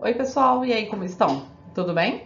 Oi, pessoal, e aí, como estão? Tudo bem?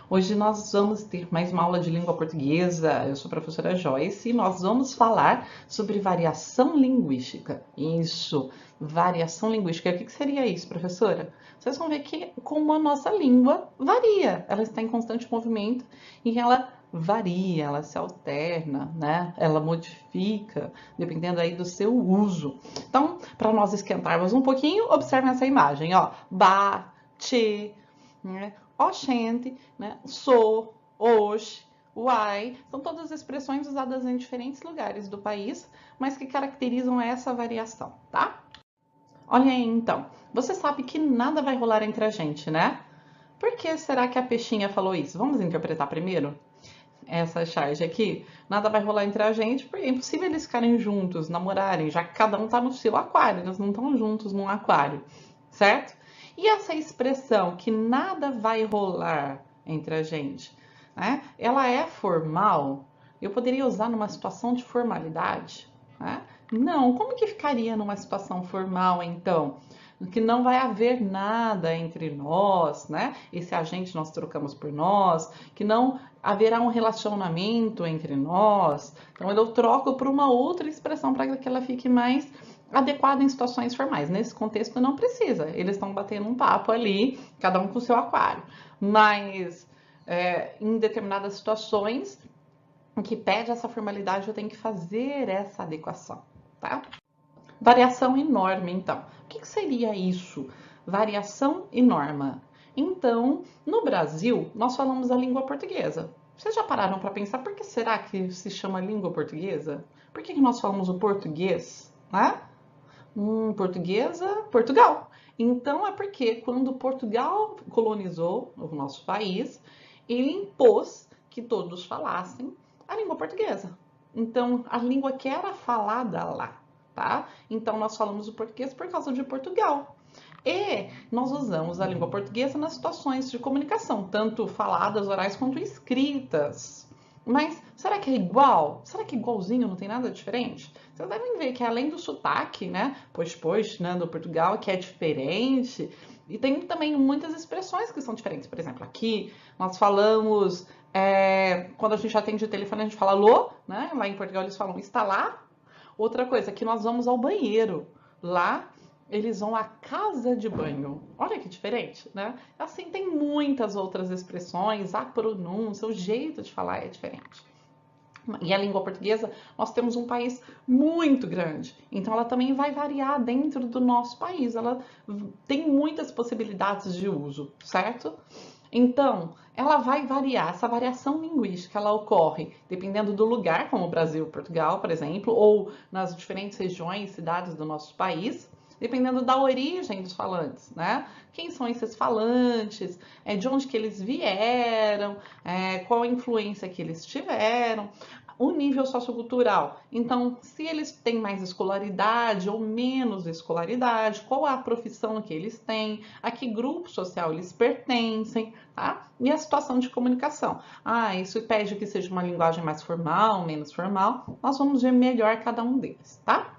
Hoje nós vamos ter mais uma aula de língua portuguesa. Eu sou a professora Joyce e nós vamos falar sobre variação linguística. Isso, variação linguística. O que seria isso, professora? Vocês vão ver que como a nossa língua varia, ela está em constante movimento e ela varia, ela se alterna, né? Ela modifica, dependendo aí do seu uso. Então, para nós esquentarmos um pouquinho, observem essa imagem, ó. Ba, che, né? Oxente, né? Sou, hoje, uai, são todas expressões usadas em diferentes lugares do país, mas que caracterizam essa variação, tá? Olha aí então, você sabe que nada vai rolar entre a gente, né? Por que será que a peixinha falou isso? Vamos interpretar primeiro essa charge aqui? Nada vai rolar entre a gente, porque é impossível eles ficarem juntos, namorarem, já que cada um tá no seu aquário, eles não estão juntos num aquário, certo? E essa expressão que nada vai rolar entre a gente, né? Ela é formal? Eu poderia usar numa situação de formalidade, né? Não, como que ficaria numa situação formal então? Que não vai haver nada entre nós, né? Esse agente nós trocamos por nós, que não haverá um relacionamento entre nós. Então eu troco por uma outra expressão para que ela fique mais adequada em situações formais. Nesse contexto não precisa, eles estão batendo um papo ali, cada um com o seu aquário. Mas em determinadas situações que pede essa formalidade, eu tenho que fazer essa adequação, tá? Variação e norma, então. O que seria isso? Variação e norma. Então, no Brasil, nós falamos a língua portuguesa. Vocês já pararam para pensar por que será que se chama língua portuguesa? Por que nós falamos o português? Né? Portuguesa, Portugal. Então é porque quando Portugal colonizou o nosso país, ele impôs que todos falassem a língua portuguesa. Então a língua que era falada lá, tá? Então nós falamos o português por causa de Portugal. E nós usamos a língua portuguesa nas situações de comunicação, tanto faladas, orais quanto escritas. Mas será que é igual? Será que é igualzinho, não tem nada diferente? Vocês devem ver que além do sotaque, né, pois, né, do Portugal, que é diferente, e tem também muitas expressões que são diferentes. Por exemplo, aqui nós falamos, quando a gente atende o telefone, a gente fala alô, né? Lá em Portugal eles falam está lá. Outra coisa, que nós vamos ao banheiro. Lá eles vão à casa de banho. Olha que diferente, né? Assim, tem muitas outras expressões, a pronúncia, o jeito de falar é diferente. E a língua portuguesa, nós temos um país muito grande, então ela também vai variar dentro do nosso país, ela tem muitas possibilidades de uso, certo? Então, ela vai variar, essa variação linguística, ela ocorre dependendo do lugar, como o Brasil, Portugal, por exemplo, ou nas diferentes regiões, cidades do nosso país, dependendo da origem dos falantes, né? Quem são esses falantes, de onde que eles vieram, qual a influência que eles tiveram, o nível sociocultural. Então, se eles têm mais escolaridade ou menos escolaridade, qual a profissão que eles têm, a que grupo social eles pertencem, tá? E a situação de comunicação. Isso pede que seja uma linguagem mais formal, menos formal. Nós vamos ver melhor cada um deles, tá?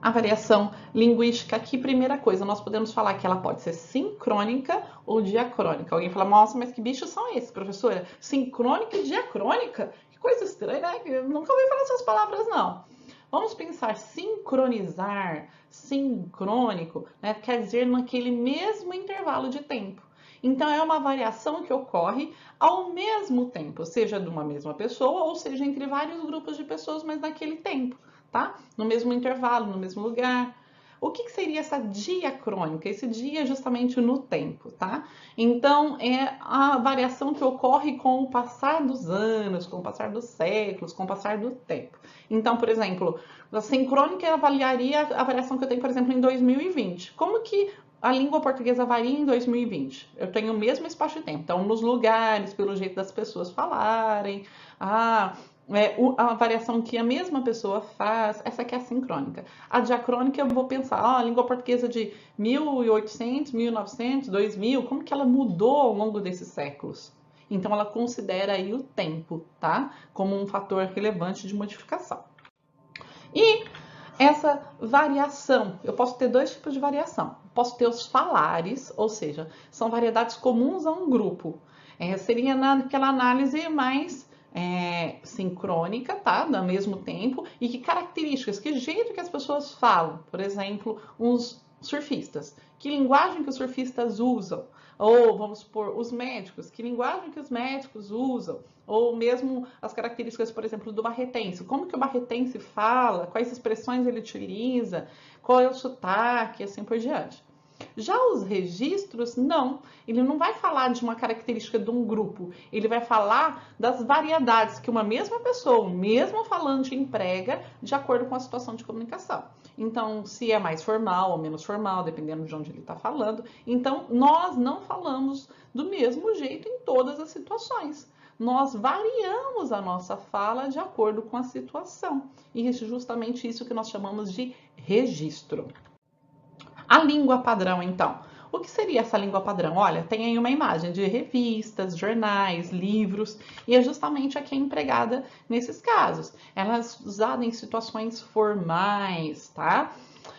A variação linguística aqui, primeira coisa, nós podemos falar que ela pode ser sincrônica ou diacrônica. Alguém fala, nossa, mas que bichos são esses, professora? Sincrônica e diacrônica? Que coisa estranha, né? Eu nunca ouvi falar essas palavras, não. Vamos pensar sincronizar, sincrônico, né? Quer dizer naquele mesmo intervalo de tempo. Então é uma variação que ocorre ao mesmo tempo, seja de uma mesma pessoa ou seja entre vários grupos de pessoas, mas naquele tempo, tá? No mesmo intervalo, no mesmo lugar. O que seria essa diacrônica? Esse dia é justamente no tempo, tá? Então, é a variação que ocorre com o passar dos anos, com o passar dos séculos, com o passar do tempo. Então, por exemplo, a sincrônica avaliaria a variação que eu tenho, por exemplo, em 2020. Como que a língua portuguesa varia em 2020? Eu tenho o mesmo espaço de tempo. Então, nos lugares, pelo jeito das pessoas falarem, a variação que a mesma pessoa faz, essa aqui é a sincrônica. A diacrônica eu vou pensar, a língua portuguesa de 1800, 1900, 2000, como que ela mudou ao longo desses séculos? Então ela considera aí o tempo, tá? Como um fator relevante de modificação. E essa variação, eu posso ter dois tipos de variação. Posso ter os falares, ou seja, são variedades comuns a um grupo. Seria naquela análise mais sincrônica, tá? No mesmo tempo, e que características, que jeito que as pessoas falam. Por exemplo, uns surfistas. Que linguagem que os surfistas usam? Ou, vamos supor, os médicos. Que linguagem que os médicos usam? Ou mesmo as características, por exemplo, do barretense. Como que o barretense fala? Quais expressões ele utiliza? Qual é o sotaque? E assim por diante. Já os registros, não. Ele não vai falar de uma característica de um grupo. Ele vai falar das variedades que uma mesma pessoa, um mesmo falante emprega de acordo com a situação de comunicação. Então, se é mais formal ou menos formal, dependendo de onde ele está falando. Então, nós não falamos do mesmo jeito em todas as situações. Nós variamos a nossa fala de acordo com a situação. E é justamente isso que nós chamamos de registro. A língua padrão, então. O que seria essa língua padrão? Olha, tem aí uma imagem de revistas, jornais, livros, e é justamente a que é empregada nesses casos. Ela é usada em situações formais, tá?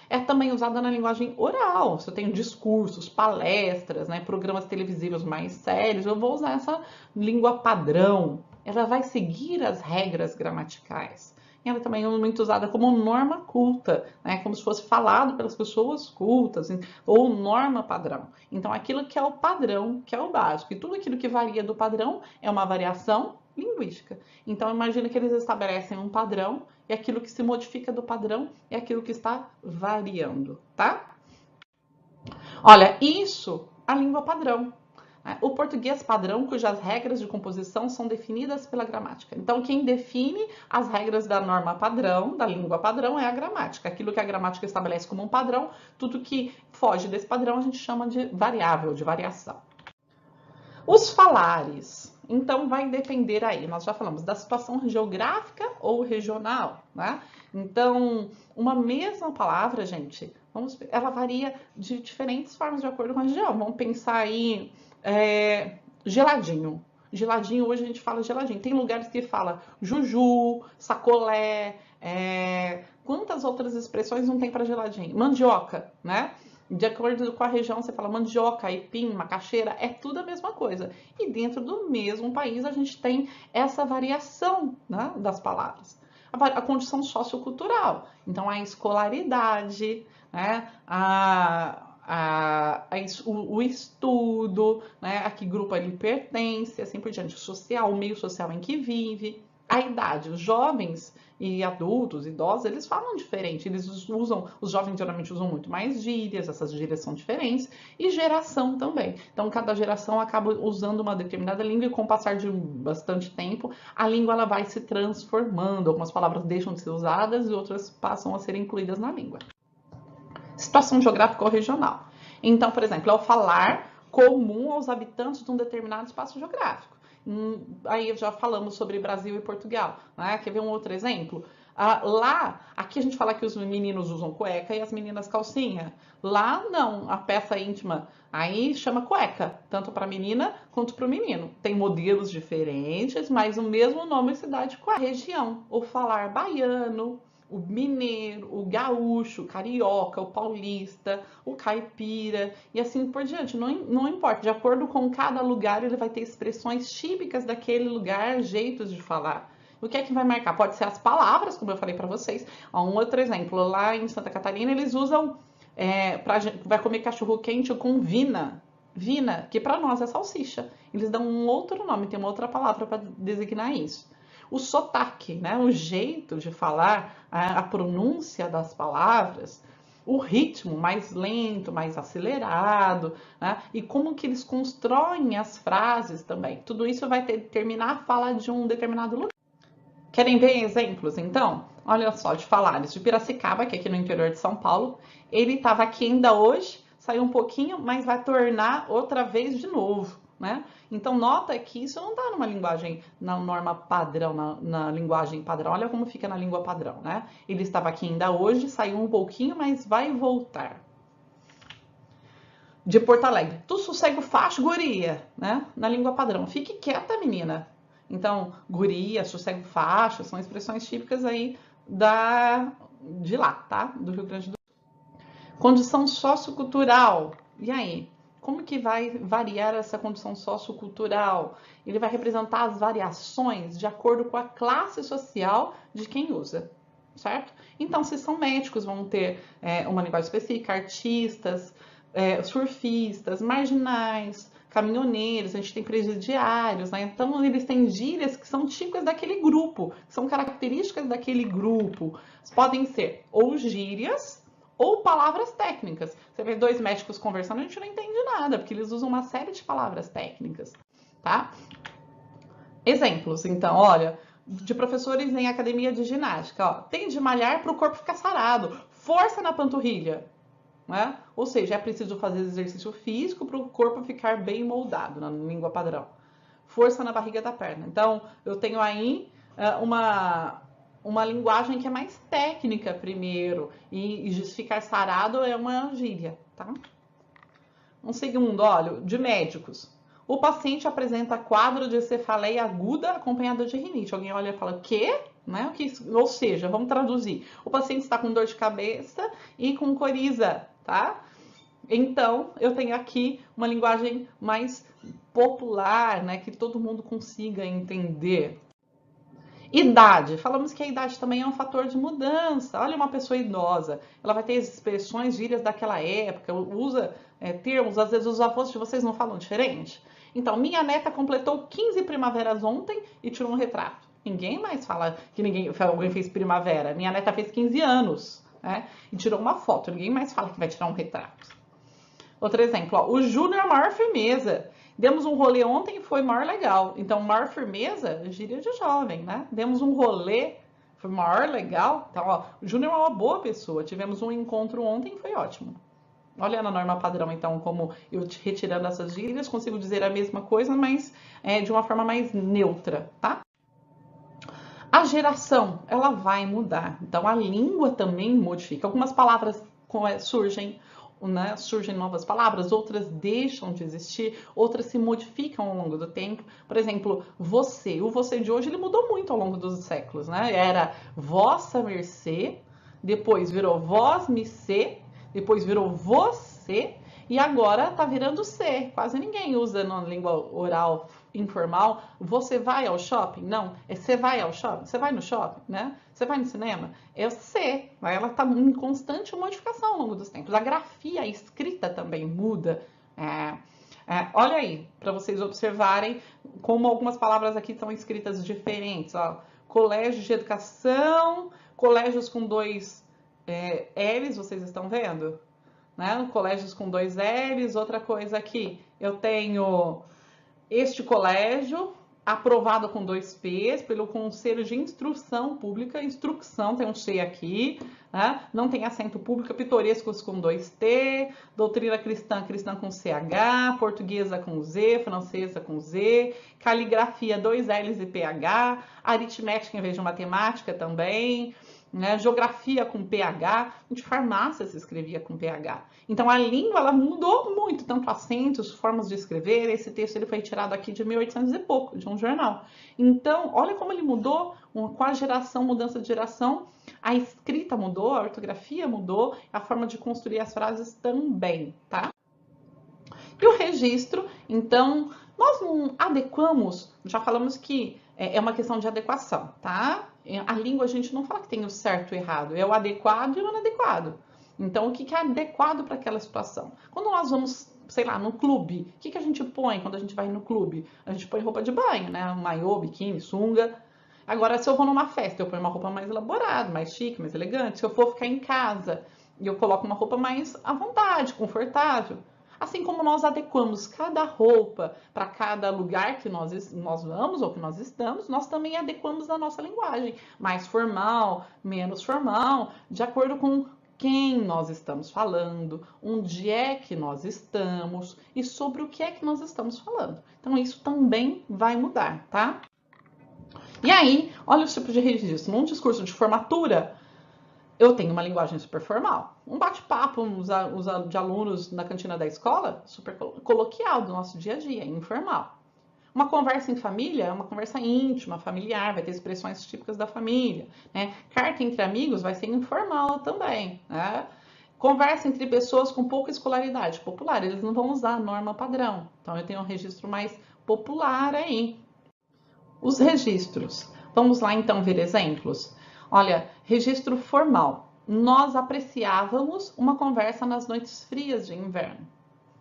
É também usada na linguagem oral. Se eu tenho discursos, palestras, né, programas televisivos mais sérios, eu vou usar essa língua padrão. Ela vai seguir as regras gramaticais. Ela também é muito usada como norma culta, né? Como se fosse falado pelas pessoas cultas, ou norma padrão. Então, aquilo que é o padrão, que é o básico, e tudo aquilo que varia do padrão é uma variação linguística. Então, imagina que eles estabelecem um padrão e aquilo que se modifica do padrão é aquilo que está variando, tá? Olha, isso, a língua padrão. O português padrão, cujas regras de composição são definidas pela gramática. Então, quem define as regras da norma padrão, da língua padrão, é a gramática. Aquilo que a gramática estabelece como um padrão, tudo que foge desse padrão a gente chama de variável, de variação. Os falares. Então, vai depender aí, nós já falamos da situação geográfica ou regional, né? Então, uma mesma palavra, gente, ela varia de diferentes formas de acordo com a região. Vamos pensar aí, geladinho. Geladinho, hoje a gente fala geladinho. Tem lugares que fala juju, sacolé, quantas outras expressões não tem para geladinho? Mandioca, né? De acordo com a região, você fala mandioca, aipim, macaxeira, é tudo a mesma coisa. E dentro do mesmo país a gente tem essa variação, né, das palavras. A condição sociocultural, então a escolaridade, né, o estudo, né, a que grupo ele pertence, assim por diante, social, o meio social em que vive, a idade, os jovens e adultos, idosos, eles falam diferente, os jovens geralmente usam muito mais gírias, essas gírias são diferentes, e geração também. Então, cada geração acaba usando uma determinada língua e com o passar de bastante tempo, a língua ela vai se transformando, algumas palavras deixam de ser usadas e outras passam a ser incluídas na língua. Situação geográfica ou regional. Então, por exemplo, é o falar comum aos habitantes de um determinado espaço geográfico. Aí já falamos sobre Brasil e Portugal, né? Quer ver um outro exemplo? Aqui a gente fala que os meninos usam cueca e as meninas calcinha. Lá não, a peça íntima aí chama cueca, tanto para a menina quanto para o menino. Tem modelos diferentes, mas o mesmo nome se dá de cueca. Região, o falar baiano, o mineiro, o gaúcho, o carioca, o paulista, o caipira e assim por diante. Não importa, de acordo com cada lugar ele vai ter expressões típicas daquele lugar, jeitos de falar. O que é que vai marcar? Pode ser as palavras, como eu falei para vocês. Um outro exemplo, lá em Santa Catarina eles usam, vai comer cachorro quente com vina. Vina, que para nós é salsicha. Eles dão um outro nome, tem uma outra palavra para designar isso. O sotaque, né? O jeito de falar, a pronúncia das palavras, o ritmo mais lento, mais acelerado, né? E como que eles constroem as frases também. Tudo isso vai determinar a fala de um determinado lugar. Querem ver exemplos, então? Olha só, de falares de Piracicaba, que é aqui no interior de São Paulo. Ele estava aqui ainda hoje, saiu um pouquinho, mas vai tornar outra vez de novo. Né? Então, nota que isso não está numa linguagem, na norma padrão, na linguagem padrão. Olha como fica na língua padrão, né? Ele estava aqui ainda hoje, saiu um pouquinho, mas vai voltar. De Porto Alegre. Tu sossego facho, guria, né? Na língua padrão. Fique quieta, menina. Então, guria, sossego facho, são expressões típicas aí de lá, tá? Do Rio Grande do Sul. Condição sociocultural. E aí? Como que vai variar essa condição sociocultural? Ele vai representar as variações de acordo com a classe social de quem usa, certo? Então, se são médicos, vão ter uma linguagem específica, artistas, surfistas, marginais, caminhoneiros, a gente tem presidiários, né? Então, eles têm gírias que são típicas daquele grupo, que são características daquele grupo. Podem ser ou gírias, ou palavras técnicas. Você vê dois médicos conversando, a gente não entende nada, porque eles usam uma série de palavras técnicas, tá? Exemplos, então, olha, de professores em academia de ginástica, ó, tem de malhar para o corpo ficar sarado, força na panturrilha, né? Ou seja, é preciso fazer exercício físico para o corpo ficar bem moldado, na língua padrão. Força na barriga da perna. Então, eu tenho aí uma linguagem que é mais técnica primeiro, e ficar sarado é uma gíria, tá? Um segundo, olha, de médicos. O paciente apresenta quadro de cefaleia aguda acompanhada de rinite. Alguém olha e fala, o quê? Né? Ou seja, vamos traduzir. O paciente está com dor de cabeça e com coriza, tá? Então, eu tenho aqui uma linguagem mais popular, né? Que todo mundo consiga entender. Idade. Falamos que a idade também é um fator de mudança. Olha uma pessoa idosa. Ela vai ter expressões, gírias daquela época, usa termos, às vezes os avós de vocês não falam diferente. Então, minha neta completou 15 primaveras ontem e tirou um retrato. Ninguém mais fala que alguém fez primavera. Minha neta fez 15 anos, né? E tirou uma foto. Ninguém mais fala que vai tirar um retrato. Outro exemplo, ó, o Júnior é maior firmeza. Demos um rolê ontem e foi maior legal. Então, maior firmeza, gíria de jovem, né? Demos um rolê, foi maior legal. Então, ó, o Júnior é uma boa pessoa. Tivemos um encontro ontem e foi ótimo. Olha na norma padrão, então, como eu retirando essas gírias, consigo dizer a mesma coisa, mas de uma forma mais neutra, tá? A geração, ela vai mudar. Então, a língua também modifica. Algumas palavras surgem, né? Surgem novas palavras, outras deixam de existir, outras se modificam ao longo do tempo. Por exemplo, você. O você de hoje, ele mudou muito ao longo dos séculos, né? Era vossa mercê, depois virou vós me cê, depois virou você e agora tá virando C. Quase ninguém usa na língua oral informal. Você vai ao shopping? Não, é você vai ao shopping. Você vai no shopping, né? Você vai no cinema? É o C. Ela tá em constante modificação ao longo dos tempos. A grafia, a escrita também muda. Olha aí, para vocês observarem como algumas palavras aqui são escritas diferentes. Ó. Colégio de educação, colégios com dois L's, vocês estão vendo? Né? Colégios com dois L's. Outra coisa aqui, eu tenho este colégio aprovado com dois P's pelo Conselho de Instrução Pública. Instrução tem um C aqui, né? Não tem acento público. Pitorescos com dois T, doutrina cristã, cristã com CH, portuguesa com Z, francesa com Z, caligrafia dois L's e PH, aritmética em vez de matemática também. Né? Geografia com PH, de farmácia se escrevia com PH. Então a língua ela mudou muito, tanto acentos, formas de escrever. Esse texto ele foi tirado aqui de 1800 e pouco, de um jornal. Então, olha como ele mudou com a geração, mudança de geração. A escrita mudou, a ortografia mudou, a forma de construir as frases também, tá? E o registro, então, nós não adequamos, já falamos que é uma questão de adequação, tá? A língua a gente não fala que tem o certo e o errado, é o adequado e o inadequado. Então, o que é adequado para aquela situação? Quando nós vamos, sei lá, no clube, o que a gente põe quando a gente vai no clube? A gente põe roupa de banho, né? Maiô, biquíni, sunga. Agora, se eu vou numa festa, eu ponho uma roupa mais elaborada, mais chique, mais elegante. Se eu for ficar em casa, eu coloco uma roupa mais à vontade, confortável. Assim como nós adequamos cada roupa para cada lugar que nós vamos ou que nós estamos, nós também adequamos a nossa linguagem, mais formal, menos formal, de acordo com quem nós estamos falando, onde é que nós estamos e sobre o que é que nós estamos falando. Então, isso também vai mudar, tá? E aí, olha os tipos de registro. Num discurso de formatura, eu tenho uma linguagem super formal. Um bate-papo de alunos na cantina da escola, super coloquial do nosso dia a dia, informal. Uma conversa em família é uma conversa íntima, familiar, vai ter expressões típicas da família, né? Carta entre amigos vai ser informal também, né? Conversa entre pessoas com pouca escolaridade popular, eles não vão usar a norma padrão. Então, eu tenho um registro mais popular aí. Os registros. Vamos lá, então, ver exemplos? Olha, registro formal. Nós apreciávamos uma conversa nas noites frias de inverno.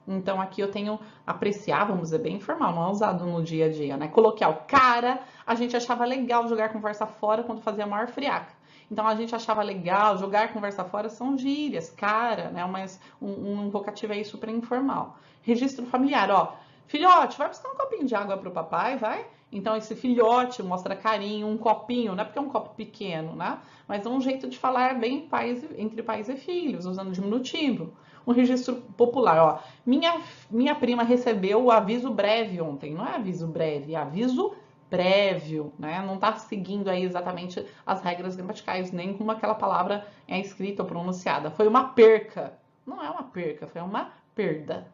Então, aqui eu tenho apreciávamos, é bem informal, não é usado no dia a dia, né? Coloquial. Cara, a gente achava legal jogar conversa fora quando fazia maior friaca. Então, a gente achava legal jogar conversa fora são gírias, cara, né? Mas um vocativo aí super informal. Registro familiar, ó. Filhote, vai buscar um copinho de água pro papai, vai? Então, esse filhote mostra carinho, um copinho, não é porque é um copo pequeno, né? Mas é um jeito de falar bem entre pais e filhos, usando diminutivo. Um registro popular, ó. Minha prima recebeu o aviso breve ontem. Não é aviso breve, é aviso prévio, né? Não está seguindo aí exatamente as regras gramaticais, nem como aquela palavra é escrita ou pronunciada. Foi uma perca. Não é uma perca, foi uma perda.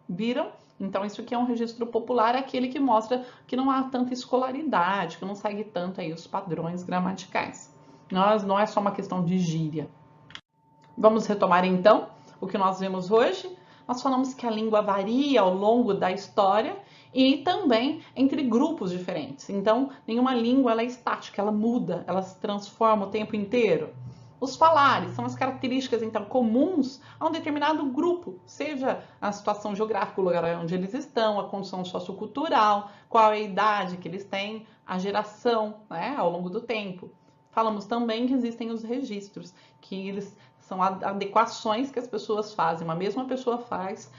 Viram? Então, isso aqui é um registro popular, é aquele que mostra que não há tanta escolaridade, que não segue tanto aí os padrões gramaticais. Não é só uma questão de gíria. Vamos retomar então o que nós vimos hoje. Nós falamos que a língua varia ao longo da história e também entre grupos diferentes. Então, nenhuma língua ela é estática, ela muda, ela se transforma o tempo inteiro. Os falares são as características então comuns a um determinado grupo, seja a situação geográfica, o lugar onde eles estão, a condição sociocultural, qual é a idade que eles têm, a geração, né, ao longo do tempo. Falamos também que existem os registros, que eles são adequações que as pessoas fazem, uma mesma pessoa faz,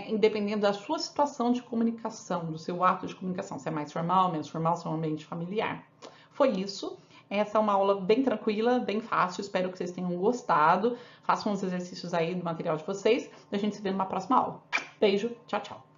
independendo da sua situação de comunicação, do seu ato de comunicação, se é mais formal, menos formal, se é um ambiente familiar. Foi isso. Essa é uma aula bem tranquila, bem fácil, espero que vocês tenham gostado. Façam os exercícios aí do material de vocês e a gente se vê numa próxima aula. Beijo, tchau, tchau.